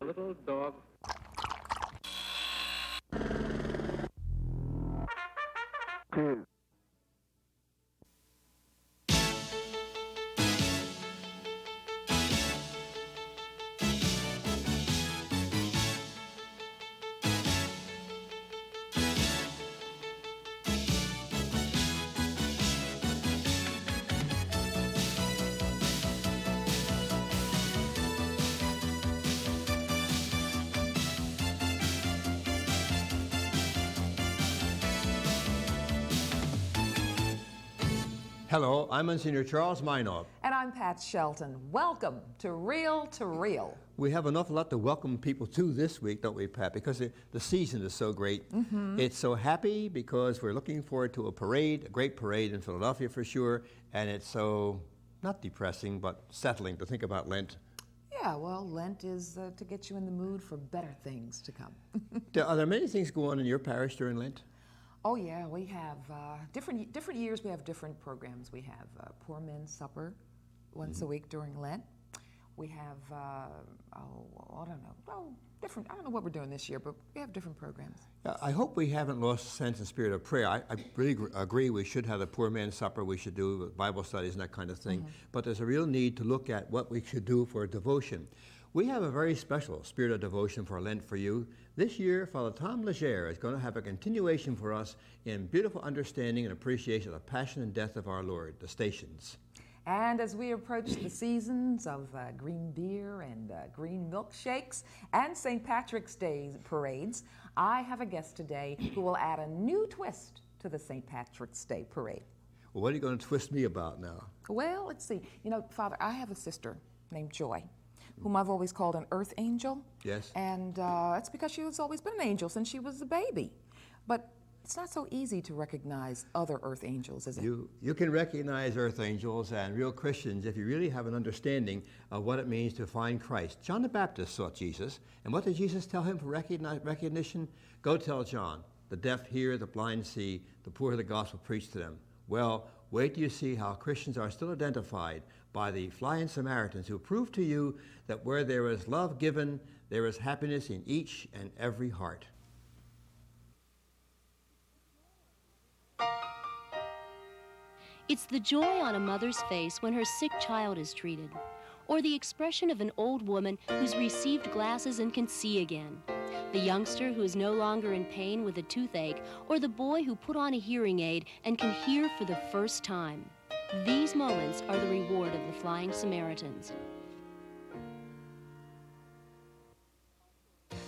little dog. Two. Hello, I'm Monsignor Charles Minot. And I'm Pat Shelton. Welcome to Real to Real. We have an awful lot to welcome people to this week, don't we, Pat? Because the season is so great. Mm-hmm. It's so happy because we're looking forward to a parade, a great parade in Philadelphia for sure. And it's so, not depressing, but settling to think about Lent. Yeah, well, Lent is to get you in the mood for better things to come. Are there many things going on in your parish during Lent? Oh yeah, we have different years. We have different programs. We have Poor Men's Supper once a week during Lent. We have I don't know what we're doing this year, but we have different programs. I hope we haven't lost sense and spirit of prayer. I really agree we should have the Poor Men's Supper. We should do Bible studies and that kind of thing. Mm-hmm. But there's a real need to look at what we should do for devotion. We have a very special spirit of devotion for Lent for you. This year, Father Tom Legere is going to have a continuation for us in beautiful understanding and appreciation of the passion and death of our Lord, the Stations. And as we approach the seasons of green beer and green milkshakes and St. Patrick's Day parades, I have a guest today who will add a new twist to the St. Patrick's Day parade. Well, what are you going to twist me about now? Well, let's see. You know, Father, I have a sister named Joy, whom I've always called an earth angel. Yes. And that's because she has always been an angel since she was a baby. But it's not so easy to recognize other earth angels, is it? You can recognize earth angels and real Christians if you really have an understanding of what it means to find Christ. John the Baptist sought Jesus, and what did Jesus tell him for recognition? Go tell John, the deaf hear, the blind see, the poor the gospel preached to them. Well, wait till you see how Christians are still identified by the flying Samaritans who prove to you that where there is love given, there is happiness in each and every heart. It's the joy on a mother's face when her sick child is treated, or the expression of an old woman who's received glasses and can see again, the youngster who is no longer in pain with a toothache, or the boy who put on a hearing aid and can hear for the first time. These moments are the reward of the Flying Samaritans.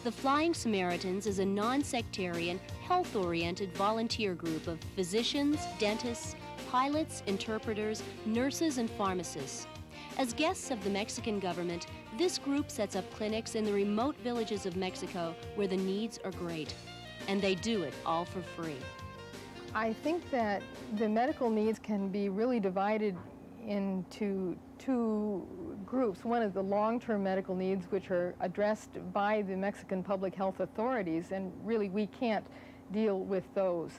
The Flying Samaritans is a non-sectarian, health-oriented volunteer group of physicians, dentists, pilots, interpreters, nurses, and pharmacists. As guests of the Mexican government, this group sets up clinics in the remote villages of Mexico where the needs are great. And they do it all for free. I think that the medical needs can be really divided into two groups. One is the long-term medical needs, which are addressed by the Mexican public health authorities, and really we can't deal with those.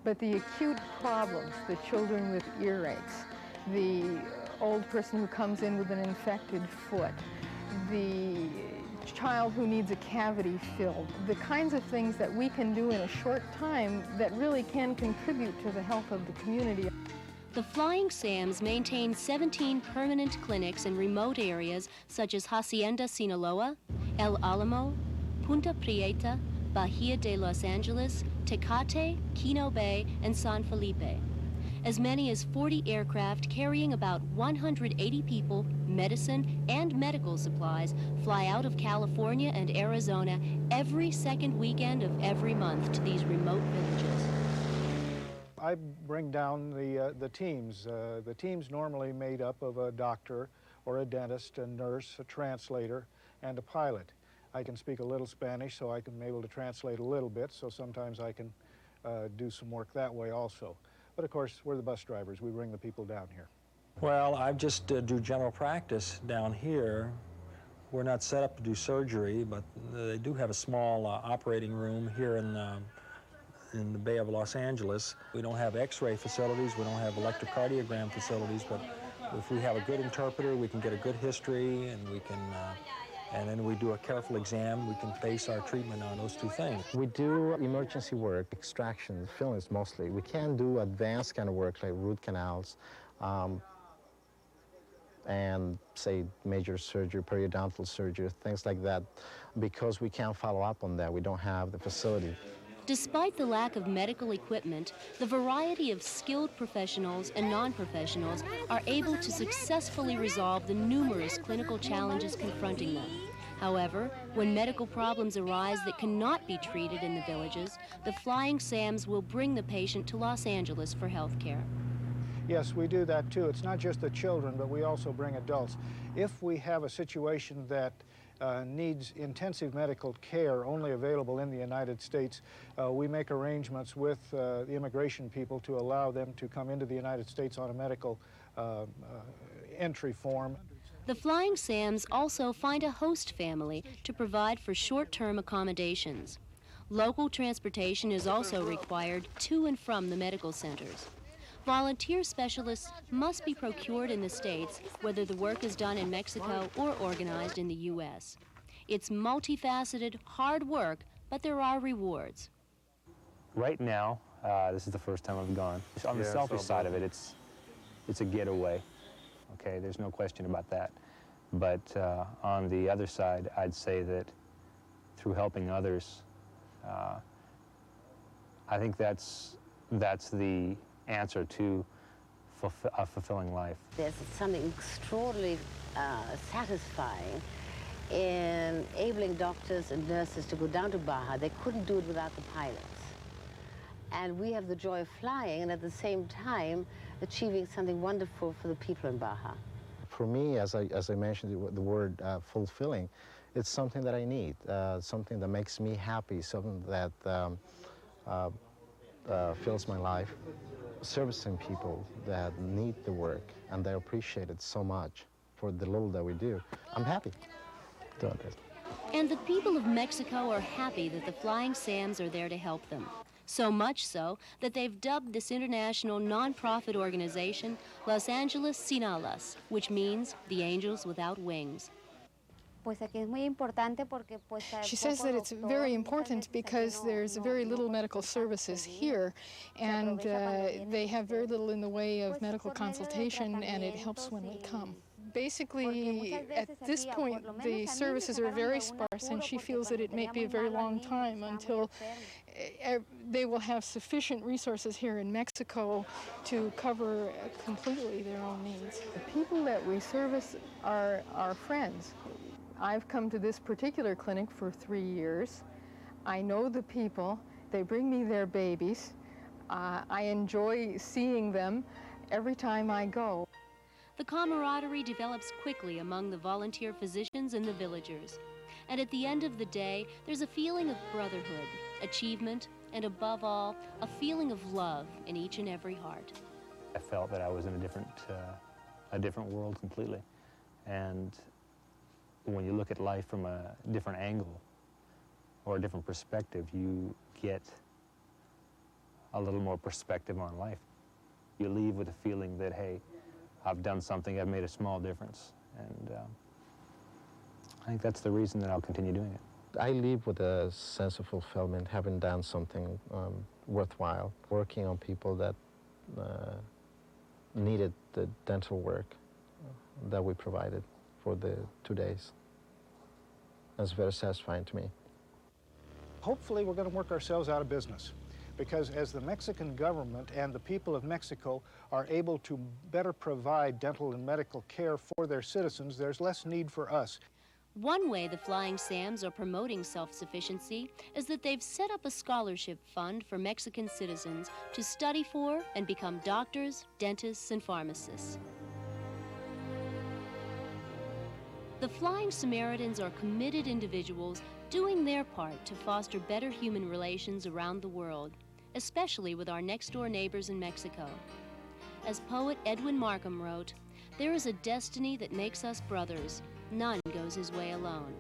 But the acute problems, the children with earaches, the old person who comes in with an infected foot, the child who needs a cavity filled, the kinds of things that we can do in a short time that really can contribute to the health of the community. The Flying Sams maintain 17 permanent clinics in remote areas such as Hacienda Sinaloa, El Alamo, Punta Prieta, Bahia de Los Angeles, Tecate, Quino Bay, and San Felipe. As many as 40 aircraft carrying about 180 people, medicine, and medical supplies fly out of California and Arizona every second weekend of every month to these remote villages. I bring down the teams. The team's normally made up of a doctor or a dentist, a nurse, a translator, and a pilot. I can speak a little Spanish, so I can be able to translate a little bit, so sometimes I can do some work that way also. But of course, we're the bus drivers. We bring the people down here. Well, I just do general practice down here. We're not set up to do surgery, but they do have a small operating room here in the Bay of Los Angeles. We don't have x-ray facilities, we don't have electrocardiogram facilities, but if we have a good interpreter, we can get a good history, and we can and then we do a careful exam. We can base our treatment on those two things. We do emergency work, extraction, fillings mostly. We can do advanced kind of work like root canals and, say, major surgery, periodontal surgery, things like that. Because we can't follow up on that, we don't have the facility. Despite the lack of medical equipment, the variety of skilled professionals and non-professionals are able to successfully resolve the numerous clinical challenges confronting them. However, when medical problems arise that cannot be treated in the villages, the Flying Sams will bring the patient to Los Angeles for health care. Yes, we do that too. It's not just the children, but we also bring adults. If we have a situation that needs intensive medical care only available in the United States, we make arrangements with the immigration people to allow them to come into the United States on a medical entry form. The Flying Sams also find a host family to provide for short-term accommodations. Local transportation is also required to and from the medical centers. Volunteer specialists must be procured in the States, whether the work is done in Mexico or organized in the U.S. It's multifaceted, hard work, but there are rewards. Right now, this is the first time I've gone. On the selfish side of it, it's a getaway. Okay, there's no question about that. But on the other side, I'd say that through helping others, I think that's the answer to a fulfilling life. There's something extraordinarily satisfying in enabling doctors and nurses to go down to Baja. They couldn't do it without the pilots. And we have the joy of flying and at the same time achieving something wonderful for the people in Baja. For me, as I mentioned, the word fulfilling, it's something that I need, something that makes me happy, something that fills my life. Servicing people that need the work and they appreciate it so much for the little that we do. I'm happy doing it. And the people of Mexico are happy that the Flying Sams are there to help them. So much so that they've dubbed this international non-profit organization Los Angeles Sin Alas, which means the Angels Without Wings. She says that it's very important because there's very little medical services here, and they have very little in the way of medical consultation, and it helps when we come. Basically, at this point, the services are very sparse, and she feels that it may be a very long time until they will have sufficient resources here in Mexico to cover completely their own needs. The people that we service are our friends. I've come to this particular clinic for 3 years. I know the people. They bring me their babies. I enjoy seeing them every time I go. The camaraderie develops quickly among the volunteer physicians and the villagers. And at the end of the day, there's a feeling of brotherhood, achievement, and above all, a feeling of love in each and every heart. I felt that I was in a different world completely. And when you look at life from a different angle or a different perspective, you get a little more perspective on life. You leave with a feeling that, hey, I've done something, I've made a small difference. And I think that's the reason that I'll continue doing it. I leave with a sense of fulfillment, having done something worthwhile, working on people that needed the dental work that we provided for the 2 days. That's very satisfying to me. Hopefully we're going to work ourselves out of business, because as the Mexican government and the people of Mexico are able to better provide dental and medical care for their citizens, there's less need for us. One way the Flying Sams are promoting self-sufficiency is that they've set up a scholarship fund for Mexican citizens to study for and become doctors, dentists, and pharmacists. The Flying Samaritans are committed individuals doing their part to foster better human relations around the world, especially with our next-door neighbors in Mexico. As poet Edwin Markham wrote, "There is a destiny that makes us brothers. None goes his way alone.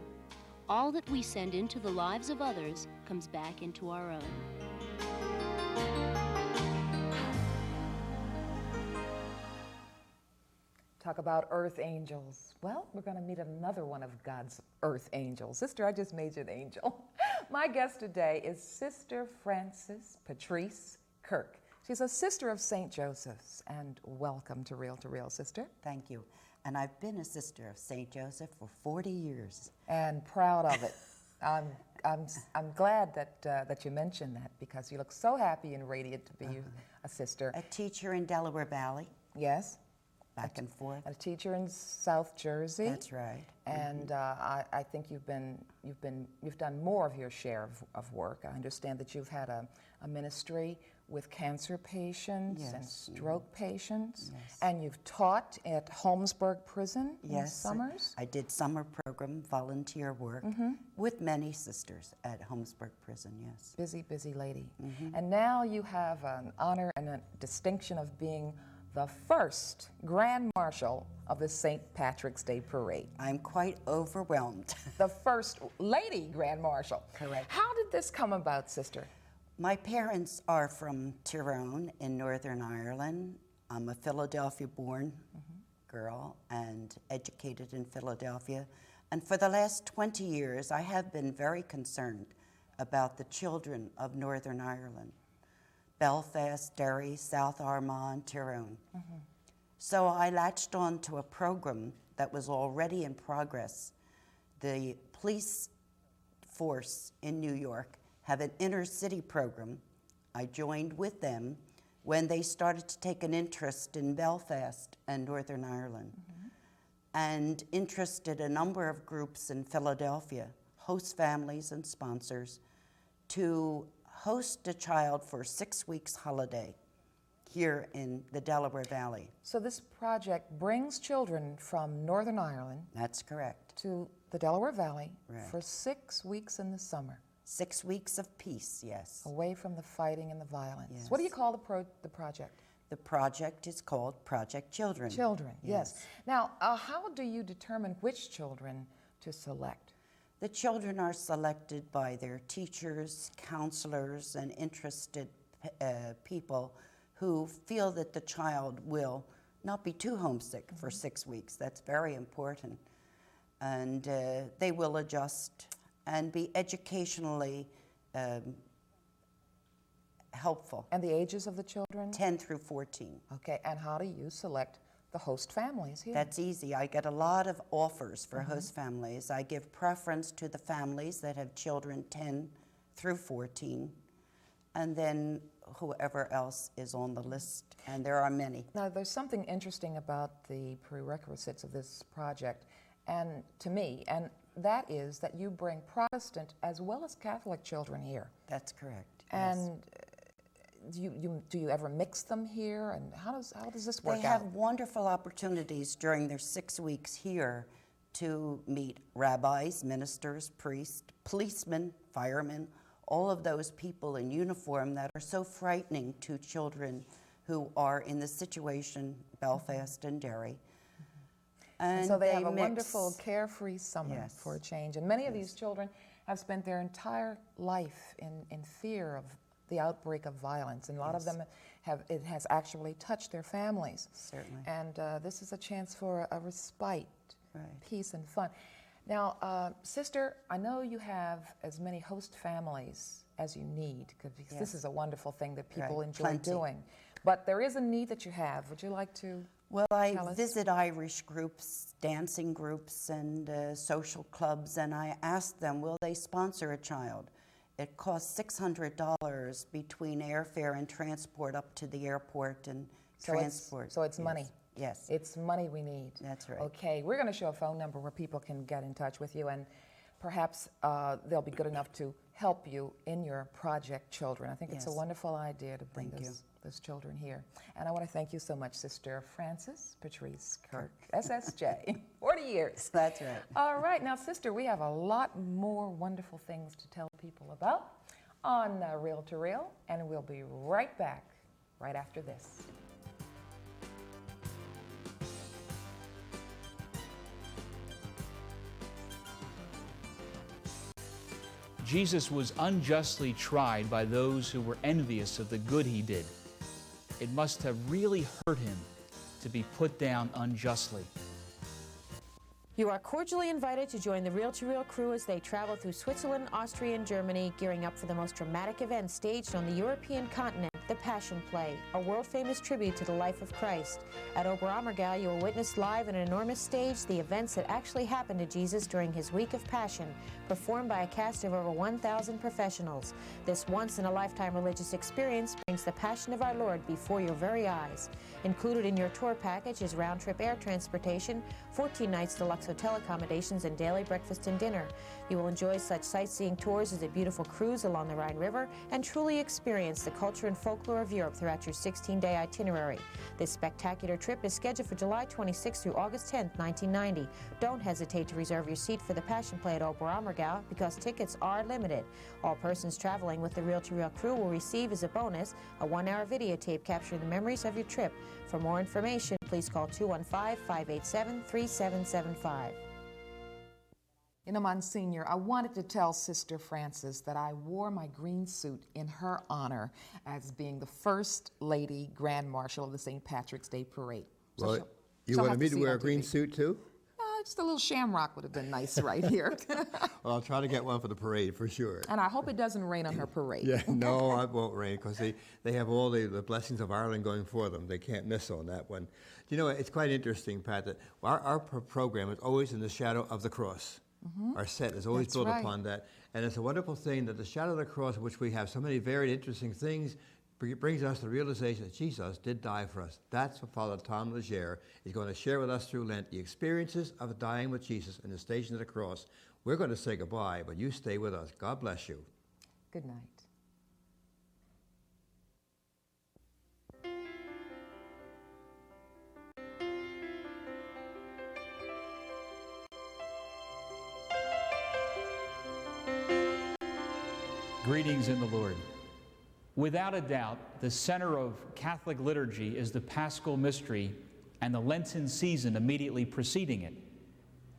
All that we send into the lives of others comes back into our own." Talk about earth angels. Well, we're going to meet another one of God's earth angels. Sister, I just made you an angel. My guest today is Sister Frances Patrice Kirk. She's a sister of St. Joseph's, and welcome to Real, Sister. Thank you. And I've been a sister of St. Joseph for 40 years. And proud of it. I'm glad that you mentioned that, because you look so happy and radiant to be a sister. A teacher in Delaware Valley. Yes. Back and forth. A teacher in South Jersey. That's right. And I think you've done more of your share of work. I understand that you've had a ministry with cancer patients and stroke patients, and you've taught at Holmesburg Prison in summers. I did summer program volunteer work with many sisters at Holmesburg Prison. Yes. Busy, busy lady. And now you have an honor and a distinction of being the first Grand Marshal of the St. Patrick's Day Parade. I'm quite overwhelmed. The first lady Grand Marshal. Correct. How did this come about, sister? My parents are from Tyrone in Northern Ireland. I'm a Philadelphia-born girl and educated in Philadelphia. And for the last 20 years, I have been very concerned about the children of Northern Ireland. Belfast, Derry, South Armagh, Tyrone. So I latched on to a program that was already in progress. The police force in New York have an inner city program. I joined with them when they started to take an interest in Belfast and Northern Ireland, and interested a number of groups in Philadelphia, host families and sponsors, to host a child for 6 weeks holiday here in the Delaware Valley. So this project brings children from Northern Ireland. That's correct. To the Delaware Valley Right. for 6 weeks in the summer. 6 weeks of peace, yes. Away from the fighting and the violence. Yes. What do you call the project? The project is called Project Children. Children, yes. Now, how do you determine which children to select? The children are selected by their teachers, counselors, and interested people who feel that the child will not be too homesick for 6 weeks. That's very important. And they will adjust and be educationally helpful. And the ages of the children? 10 through 14. Okay, and how do you select the host families here? That's easy. I get a lot of offers for host families. I give preference to the families that have children 10 through 14, and then whoever else is on the list, and there are many. Now, there's something interesting about the prerequisites of this project, and to me, and that is that you bring Protestant as well as Catholic children here. That's correct. And do you ever mix them here, and how does this work out? They have wonderful opportunities during their 6 weeks here to meet rabbis, ministers, priests, policemen, firemen, all of those people in uniform that are so frightening to children who are in the situation, Belfast and Derry. And so they have a wonderful, carefree summer Yes. for a change. And many of these children have spent their entire life in fear of the outbreak of violence. And a lot of them it has actually touched their families. Certainly. And this is a chance for a respite, Right. peace and fun. Now, sister, I know you have as many host families as you need, because this is a wonderful thing that people Right. enjoy Plenty. doing. But there is a need that you have. Would you like to Well, tell I us? visit Irish groups, dancing groups, and social clubs, and I ask them, will they sponsor a child? It costs $600 between airfare and transport up to the airport and transport. So it's money. Yes. It's money we need. That's right. Okay, we're going to show a phone number where people can get in touch with you, and perhaps they'll be good enough to help you in your Project Children. I think it's a Yes. wonderful idea to bring Thank you. those children here. And I want to thank you so much, Sister Frances Patrice Kirk, SSJ, 40 years. That's right. All right, now, Sister, we have a lot more wonderful things to tell people about on Real to Real, and we'll be right back right after this. Jesus was unjustly tried by those who were envious of the good he did. It must have really hurt him to be put down unjustly. You are cordially invited to join the Reel-to-Reel crew as they travel through Switzerland, Austria, and Germany, gearing up for the most dramatic event staged on the European continent, the Passion Play, a world-famous tribute to the life of Christ. At Oberammergau, you will witness live on an enormous stage the events that actually happened to Jesus during his week of Passion, performed by a cast of over 1,000 professionals. This once-in-a-lifetime religious experience brings the Passion of our Lord before your very eyes. Included in your tour package is round-trip air transportation, 14 nights deluxe hotel accommodations, and daily breakfast and dinner. You will enjoy such sightseeing tours as a beautiful cruise along the Rhine River and truly experience the culture and folklore of Europe throughout your 16-day itinerary. This spectacular trip is scheduled for July 26 through August 10, 1990. Don't hesitate to reserve your seat for the Passion Play at Oberammergau because tickets are limited. All persons traveling with the Reel-to-Reel crew will receive as a bonus a 1-hour videotape capturing the memories of your trip. For more information, please call 215-587-3775. You know, Monsignor, I wanted to tell Sister Frances that I wore my green suit in her honor as being the First Lady Grand Marshal of the St. Patrick's Day Parade. So Well, you wanted me to wear a green suit too? Just a little shamrock would have been nice right here. Well, I'll try to get one for the parade for sure. And I hope it doesn't rain on her parade. Yeah, no, it won't rain because they have all the blessings of Ireland going for them. They can't miss on that one. You know, it's quite interesting, Pat, that our program is always in the shadow of the cross. Mm-hmm. Our set is always built upon that. And it's a wonderful thing that the shadow of the cross, in which we have so many very interesting things, brings us the realization that Jesus did die for us. That's what Father Tom Legere is going to share with us through Lent, the experiences of dying with Jesus and the Station of the Cross. We're going to say goodbye, but you stay with us. God bless you. Good night. Greetings in the Lord. Without a doubt, the center of Catholic liturgy is the Paschal Mystery and the Lenten season immediately preceding it.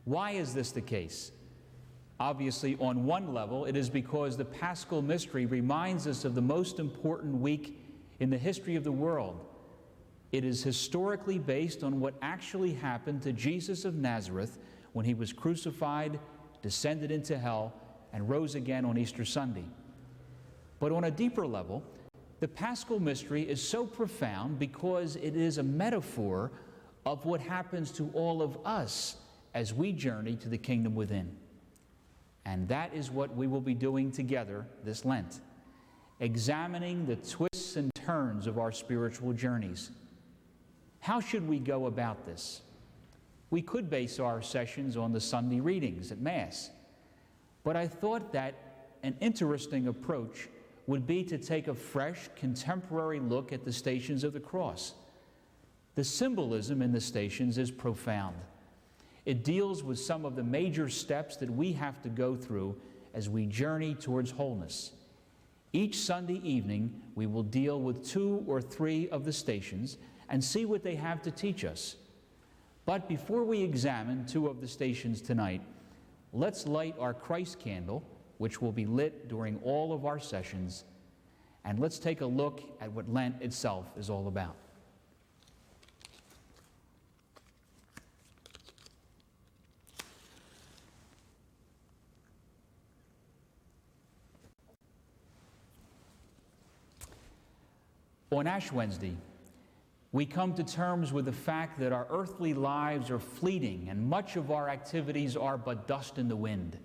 Why is this the case? Obviously, on one level, it is because the Paschal Mystery reminds us of the most important week in the history of the world. It is historically based on what actually happened to Jesus of Nazareth when he was crucified, descended into hell, and rose again on Easter Sunday. But on a deeper level, the Paschal Mystery is so profound because it is a metaphor of what happens to all of us as we journey to the kingdom within. And that is what we will be doing together this Lent, examining the twists and turns of our spiritual journeys. How should we go about this? We could base our sessions on the Sunday readings at Mass, but I thought that an interesting approach would be to take a fresh, contemporary look at the Stations of the Cross. The symbolism in the Stations is profound. It deals with some of the major steps that we have to go through as we journey towards wholeness. Each Sunday evening, we will deal with 2 or 3 of the Stations and see what they have to teach us. But before we examine 2 of the Stations tonight, let's light our Christ candle, which will be lit during all of our sessions, and let's take a look at what Lent itself is all about. On Ash Wednesday, we come to terms with the fact that our earthly lives are fleeting and much of our activities are but dust in the wind.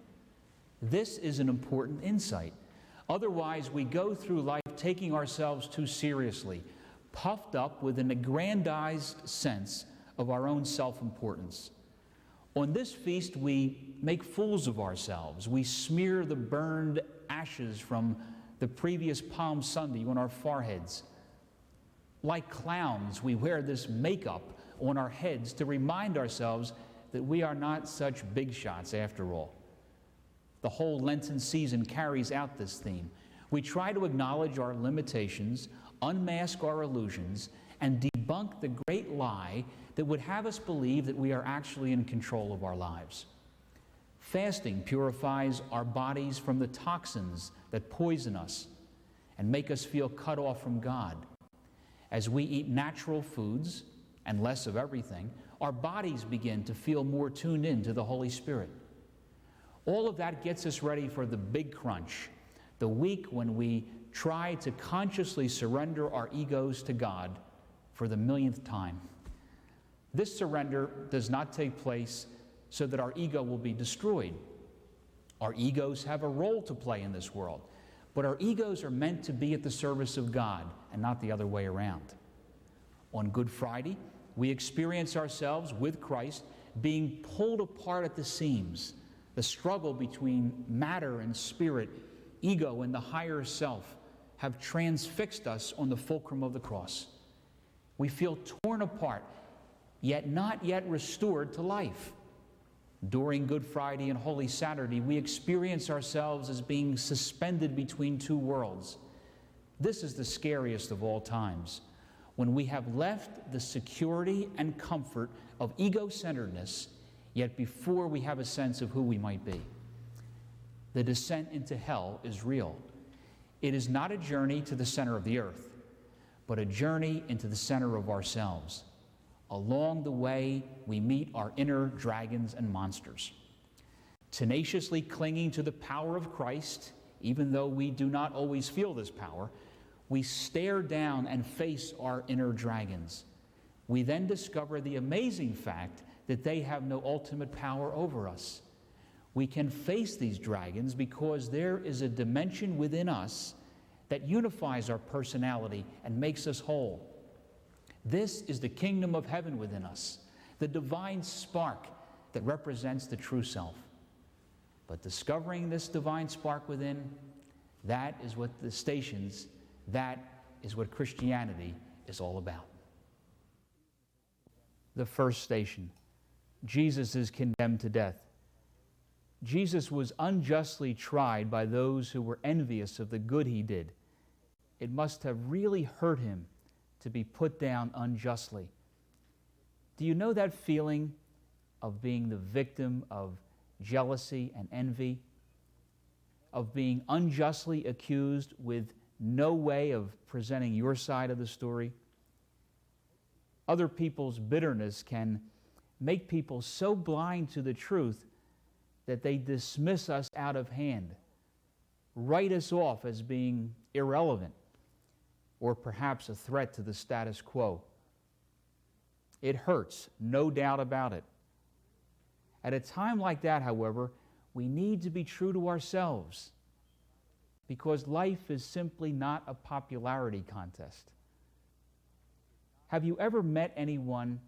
This is an important insight. Otherwise, we go through life taking ourselves too seriously, puffed up with an aggrandized sense of our own self-importance. On this feast, we make fools of ourselves. We smear the burned ashes from the previous Palm Sunday on our foreheads. Like clowns, we wear this makeup on our heads to remind ourselves that we are not such big shots after all. The whole Lenten season carries out this theme. We try to acknowledge our limitations, unmask our illusions, and debunk the great lie that would have us believe that we are actually in control of our lives. Fasting purifies our bodies from the toxins that poison us and make us feel cut off from God. As we eat natural foods, and less of everything, our bodies begin to feel more tuned in to the Holy Spirit. All of that gets us ready for the big crunch, the week when we try to consciously surrender our egos to God for the millionth time. This surrender does not take place so that our ego will be destroyed. Our egos have a role to play in this world, but our egos are meant to be at the service of God and not the other way around. On Good Friday, we experience ourselves with Christ being pulled apart at the seams. The struggle between matter and spirit, ego and the higher self, have transfixed us on the fulcrum of the cross. We feel torn apart, yet not yet restored to life. During Good Friday and Holy Saturday, we experience ourselves as being suspended between two worlds. This is the scariest of all times, when we have left the security and comfort of ego-centeredness, yet before we have a sense of who we might be. The descent into hell is real. It is not a journey to the center of the earth, but a journey into the center of ourselves. Along the way, we meet our inner dragons and monsters. Tenaciously clinging to the power of Christ, even though we do not always feel this power, we stare down and face our inner dragons. We then discover the amazing fact that they have no ultimate power over us. We can face these dragons because there is a dimension within us that unifies our personality and makes us whole. This is the kingdom of heaven within us, the divine spark that represents the true self. But discovering this divine spark within, that is what the stations, that is what Christianity is all about. The first station, Jesus is condemned to death. Jesus was unjustly tried by those who were envious of the good he did. It must have really hurt him to be put down unjustly. Do you know that feeling of being the victim of jealousy and envy? Of being unjustly accused with no way of presenting your side of the story? Other people's bitterness can make people so blind to the truth that they dismiss us out of hand, write us off as being irrelevant, or perhaps a threat to the status quo. It hurts, no doubt about it. At a time like that, however, we need to be true to ourselves, because life is simply not a popularity contest. Have you ever met anyone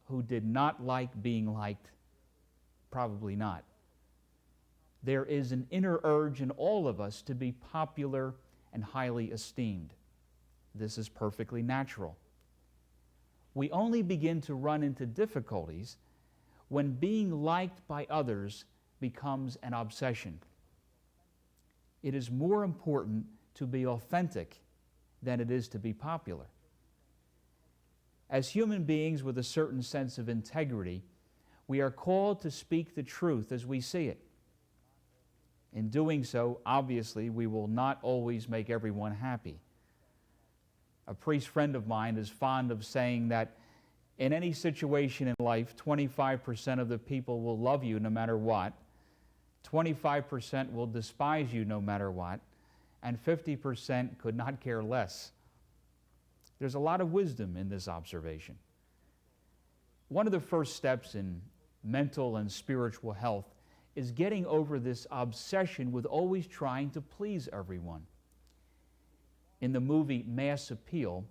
who did not like being liked? Probably not. There is an inner urge in all of us to be popular and highly esteemed. This is perfectly natural. We only begin to run into difficulties when being liked by others becomes an obsession. It is more important to be authentic than it is to be popular. As human beings with a certain sense of integrity, we are called to speak the truth as we see it. In doing so, obviously, we will not always make everyone happy. A priest friend of mine is fond of saying that in any situation in life, 25% of the people will love you no matter what, 25% will despise you no matter what, and 50% could not care less. There's a lot of wisdom in this observation. One of the first steps in mental and spiritual health is getting over this obsession with always trying to please everyone. In the movie Mass Appeal,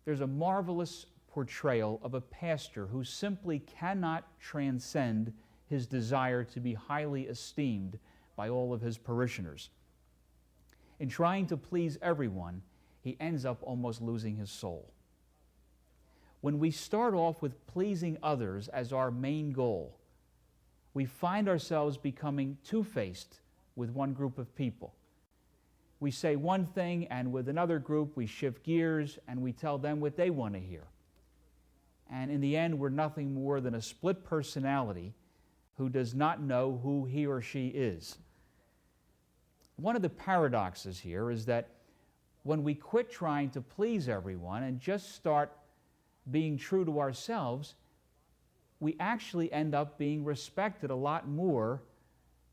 there's a marvelous portrayal of a pastor who simply cannot transcend his desire to be highly esteemed by all of his parishioners. In trying to please everyone, he ends up almost losing his soul. When we start off with pleasing others as our main goal, we find ourselves becoming two-faced with one group of people. We say one thing, and with another group we shift gears and we tell them what they want to hear. And in the end, we're nothing more than a split personality who does not know who he or she is. One of the paradoxes here is that when we quit trying to please everyone and just start being true to ourselves, we actually end up being respected a lot more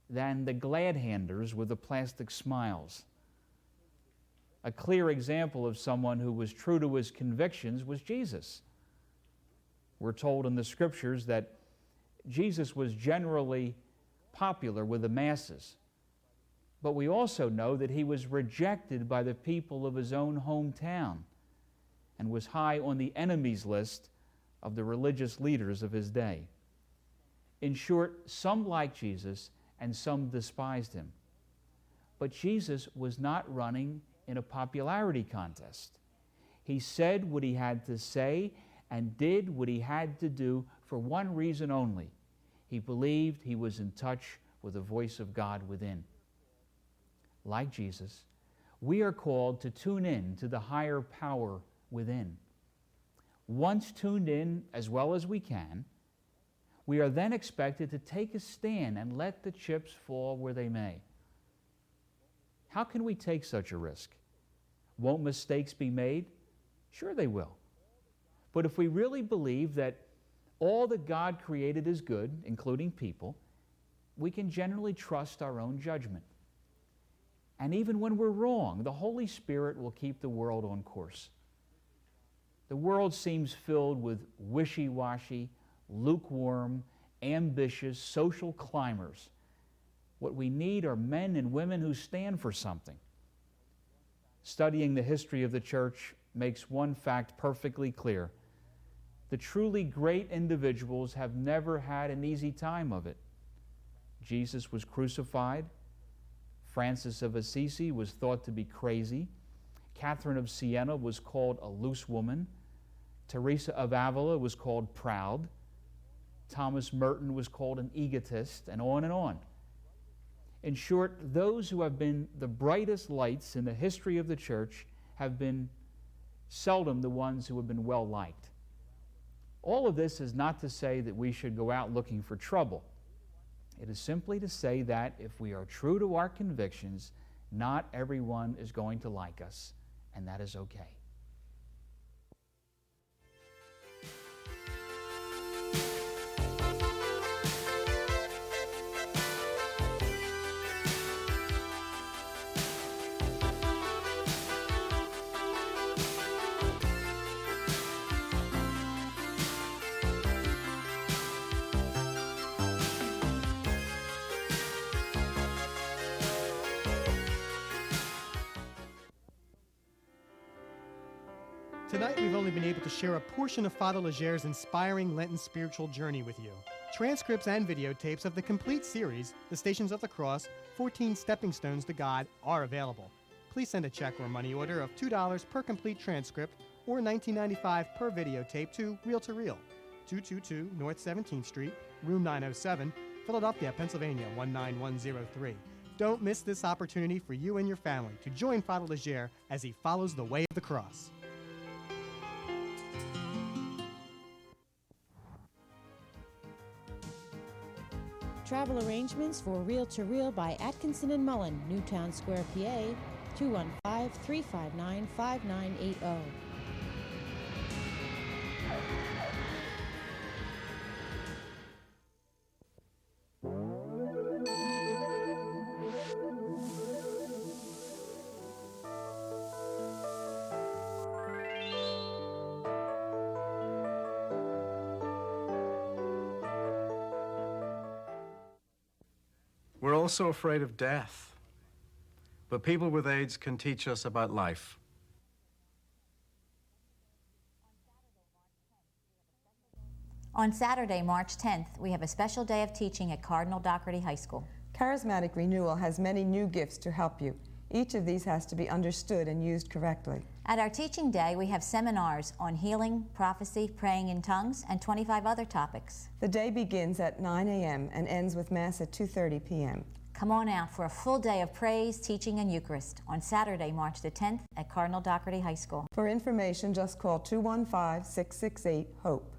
than the glad-handers with the plastic smiles. A clear example of someone who was true to his convictions was Jesus. We're told in the Scriptures that Jesus was generally popular with the masses. But we also know that he was rejected by the people of his own hometown and was high on the enemies list of the religious leaders of his day. In short, some liked Jesus and some despised him. But Jesus was not running in a popularity contest. He said what he had to say and did what he had to do for one reason only. He believed he was in touch with the voice of God within. Like Jesus, we are called to tune in to the higher power within. Once tuned in as well as we can, we are then expected to take a stand and let the chips fall where they may. How can we take such a risk? Won't mistakes be made? Sure they will. But if we really believe that all that God created is good, including people, we can generally trust our own judgment. And even when we're wrong, the Holy Spirit will keep the world on course. The world seems filled with wishy-washy, lukewarm, ambitious, social climbers. What we need are men and women who stand for something. Studying the history of the church makes one fact perfectly clear. The truly great individuals have never had an easy time of it. Jesus was crucified. Francis of Assisi was thought to be crazy. Catherine of Siena was called a loose woman. Teresa of Avila was called proud. Thomas Merton was called an egotist, and on and on. In short, those who have been the brightest lights in the history of the church have been seldom the ones who have been well liked. All of this is not to say that we should go out looking for trouble. It is simply to say that if we are true to our convictions, not everyone is going to like us, and that is okay. Tonight, we've only been able to share a portion of Father Legere's inspiring Lenten spiritual journey with you. Transcripts and videotapes of the complete series, The Stations of the Cross, 14 Stepping Stones to God, are available. Please send a check or money order of $2 per complete transcript or $19.95 per videotape to Reel, 222 North 17th Street, Room 907, Philadelphia, Pennsylvania, 19103. Don't miss this opportunity for you and your family to join Father Legere as he follows the way of the cross. Travel arrangements for Reel to Reel by Atkinson and Mullen, Newtown Square, PA, 215-359-5980. We're also afraid of death, but people with AIDS can teach us about life. On Saturday, March 10th, we have a special day of teaching at Cardinal Doherty High School. Charismatic Renewal has many new gifts to help you. Each of these has to be understood and used correctly. At our teaching day, we have seminars on healing, prophecy, praying in tongues, and 25 other topics. The day begins at 9 a.m. and ends with Mass at 2:30 p.m. Come on out for a full day of praise, teaching, and Eucharist on Saturday, March the 10th at Cardinal Doherty High School. For information, just call 215-668-HOPE.